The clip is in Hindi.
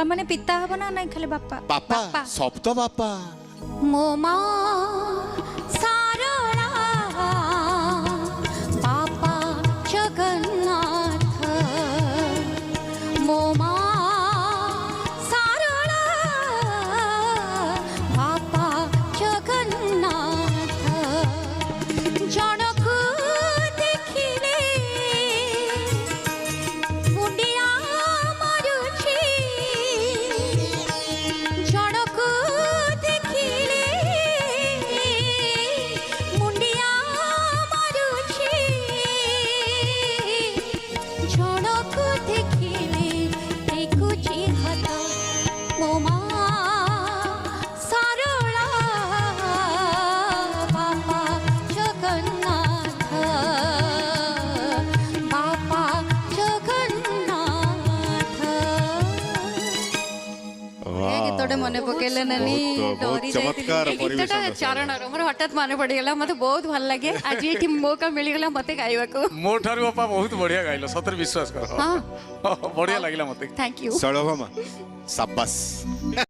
बापा माने पिता हबो ना नहीं खाली बापा बापा सब तो बापा मो माँ सारला बापा जगन्नाथ मो माँ सारला बापा जगन्नाथ जनकु देखिले मुंडिया मारुछि जनकु देखिले मुंडिया मारुछि जनकु देखिले देखुछि हाथ मो माँ सारला बापा जगन्नाथ बापा जगन्नाथ गीतटे मन पकेले नानी डरी चमत्कार गीतटा चरण मोर हठात मन पड़गला मते बहुत भल लगे आज ये मौका मिलगला मते गाइबा को मो ठारू बापा बहुत बढ़िया गाइल सतर विश्वास कर हाँ बढ़िया लागला मते थैंक यू सड़भमा शाबाश।